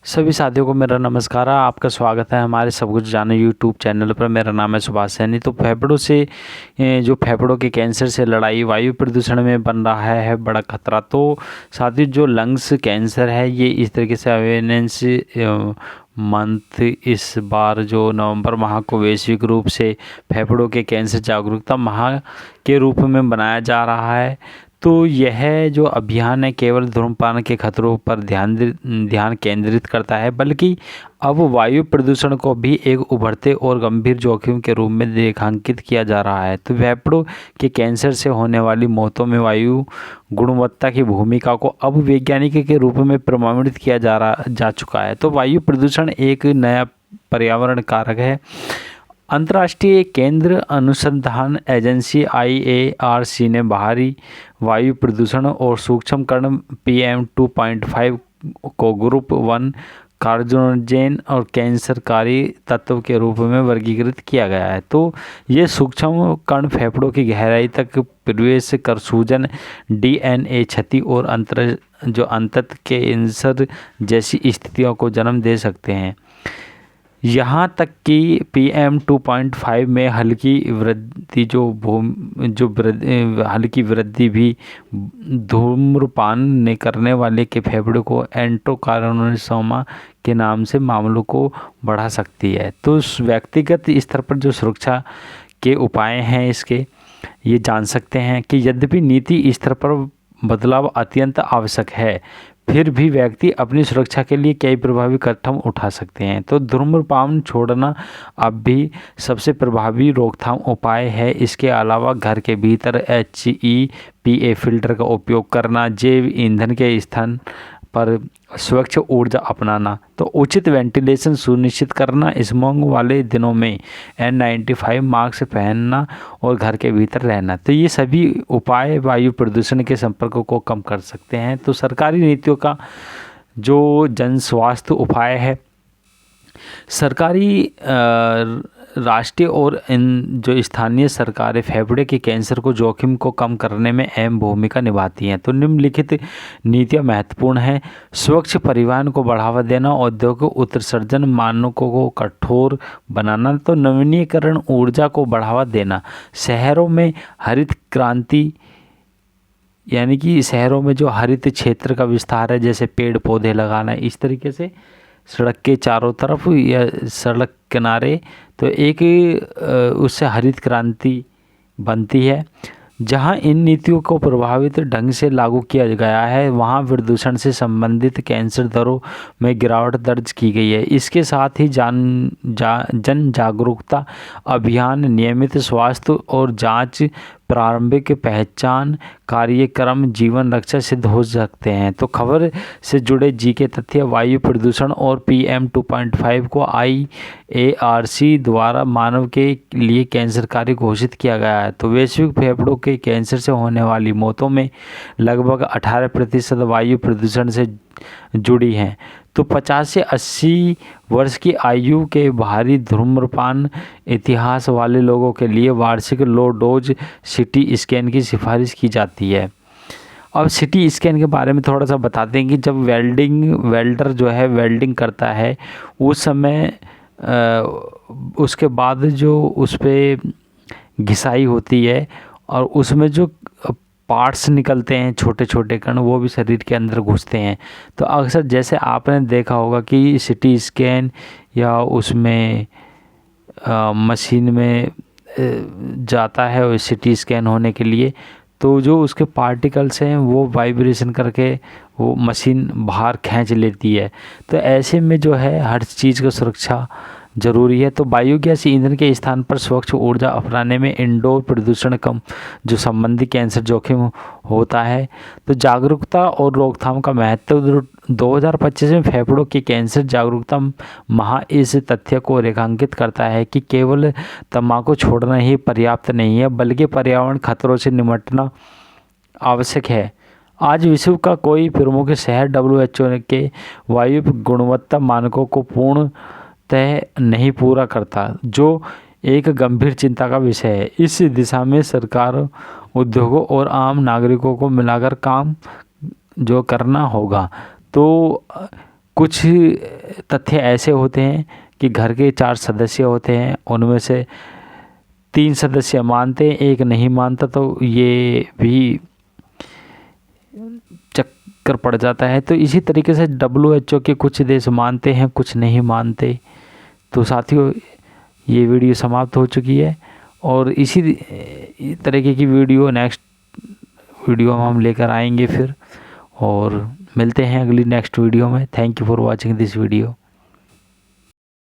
सभी साथियों को मेरा नमस्कार। आपका स्वागत है हमारे सब कुछ जाने यूट्यूब चैनल पर। मेरा नाम है सुभाष सैनी। तो फेफड़ों से जो फेफड़ों के कैंसर से लड़ाई वायु प्रदूषण में बन रहा है बड़ा खतरा। तो साथियों, जो लंग्स कैंसर है ये इस तरीके से अवेयरनेस मंथ इस बार जो नवंबर माह को वैश्विक रूप से फेफड़ों के कैंसर जागरूकता माह के रूप में मनाया जा रहा है। तो यह जो अभियान है केवल धूम्रपान के खतरों पर ध्यान केंद्रित करता है, बल्कि अब वायु प्रदूषण को भी एक उभरते और गंभीर जोखिम के रूप में रेखांकित किया जा रहा है। तो फेफड़ों के कैंसर से होने वाली मौतों में वायु गुणवत्ता की भूमिका को अब वैज्ञानिक के रूप में प्रमाणित किया जा चुका है। तो वायु प्रदूषण एक नया पर्यावरण कारक है। अंतर्राष्ट्रीय केंद्र अनुसंधान एजेंसी IARC ने बाहरी वायु प्रदूषण और सूक्ष्म कण PM 2.5 को ग्रुप 1 कार्सिनोजेन और कैंसरकारी तत्व के रूप में वर्गीकृत किया गया है। तो ये सूक्ष्म कण फेफड़ों की गहराई तक प्रवेश कर सूजन, DNA क्षति और अंततः कैंसर जैसी स्थितियों को जन्म दे सकते हैं। यहाँ तक कि PM 2.5 में हल्की वृद्धि भी धूम्रपान करने वाले के फेफड़े को एंडोकार्सिनोमा के नाम से मामलों को बढ़ा सकती है। तो व्यक्तिगत स्तर पर जो सुरक्षा के उपाय हैं इसके ये जान सकते हैं कि यद्यपि नीति स्तर पर बदलाव अत्यंत आवश्यक है, फिर भी व्यक्ति अपनी सुरक्षा के लिए कई प्रभावी कदम उठा सकते हैं। तो धूम्रपान छोड़ना अब भी सबसे प्रभावी रोकथाम उपाय है। इसके अलावा घर के भीतर HEPA फिल्टर का उपयोग करना, जैव ईंधन के स्थान पर स्वच्छ ऊर्जा अपनाना, तो उचित वेंटिलेशन सुनिश्चित करना, स्मॉग वाले दिनों में N95 मास्क पहनना और घर के भीतर रहना, तो ये सभी उपाय वायु प्रदूषण के संपर्क को कम कर सकते हैं। तो सरकारी नीतियों का जो जन स्वास्थ्य उपाय है, सरकारी राष्ट्रीय और इन जो स्थानीय सरकारें फेफड़े के कैंसर को जोखिम को कम करने में अहम भूमिका निभाती हैं। तो निम्नलिखित नीतियां महत्वपूर्ण हैं। स्वच्छ परिवहन को बढ़ावा देना, औद्योगिक उत्सर्जन मानकों को कठोर बनाना, तो नवीनीकरण ऊर्जा को बढ़ावा देना, शहरों में हरित क्रांति यानी कि शहरों में जो हरित क्षेत्र का विस्तार है, जैसे पेड़ पौधे लगाना, इस तरीके से सड़क के चारों तरफ या सड़क किनारे, तो एक उससे हरित क्रांति बनती है। जहां इन नीतियों को प्रभावित ढंग से लागू किया गया है, वहां प्रदूषण से संबंधित कैंसर दरों में गिरावट दर्ज की गई है। इसके साथ ही जन जागरूकता अभियान, नियमित स्वास्थ्य और जांच, प्रारंभिक पहचान कार्यक्रम जीवन रक्षा सिद्ध हो सकते हैं। तो खबर से जुड़े जीके तथ्य, वायु प्रदूषण और PM 2.5 को IARC द्वारा मानव के लिए कैंसरकारी घोषित किया गया है। तो वैश्विक फेफड़ों के कैंसर से होने वाली मौतों में लगभग 18% वायु प्रदूषण से जुड़ी हैं। तो 50 से 80 वर्ष की आयु के भारी धूम्रपान इतिहास वाले लोगों के लिए वार्षिक लो डोज CT स्कैन की सिफारिश की जाती है। अब CT स्कैन के बारे में थोड़ा सा बताते हैं कि जब वेल्डर जो है वेल्डिंग करता है, उस समय उसके बाद जो उस पर घिसाई होती है और उसमें जो पार्ट्स निकलते हैं, छोटे छोटे कण, वो भी शरीर के अंदर घुसते हैं। तो अक्सर जैसे आपने देखा होगा कि CT स्कैन या उसमें मशीन में जाता है और CT स्कैन होने के लिए, तो जो उसके पार्टिकल्स हैं वो वाइब्रेशन करके वो मशीन बाहर खींच लेती है। तो ऐसे में जो है हर चीज़ का सुरक्षा ज़रूरी है। तो बायोगैस ईंधन के स्थान पर स्वच्छ ऊर्जा अपनाने में इंडोर प्रदूषण कम जो संबंधी कैंसर जोखिम होता है। तो जागरूकता और रोकथाम का महत्व, 2025 में फेफड़ों के कैंसर जागरूकता माह इस तथ्य को रेखांकित करता है कि केवल तंबाकू छोड़ना ही पर्याप्त नहीं है, बल्कि पर्यावरण खतरों से निपटना आवश्यक है। आज विश्व का कोई प्रमुख शहर WHO के वायु गुणवत्ता मानकों को पूर्ण तय नहीं पूरा करता, जो एक गंभीर चिंता का विषय है। इस दिशा में सरकार, उद्योगों और आम नागरिकों को मिलाकर काम जो करना होगा। तो कुछ तथ्य ऐसे होते हैं कि घर के 4 सदस्य होते हैं, उनमें से 3 सदस्य मानते हैं, 1 नहीं मानता, तो ये भी चक्कर पड़ जाता है। तो इसी तरीके से WHO के कुछ देश मानते हैं, कुछ नहीं मानते। तो साथियों, ये वीडियो समाप्त हो चुकी है और इसी तरीके की वीडियो नेक्स्ट वीडियो में हम लेकर आएंगे फिर, और मिलते हैं अगली नेक्स्ट वीडियो में। Thank you for watching this video.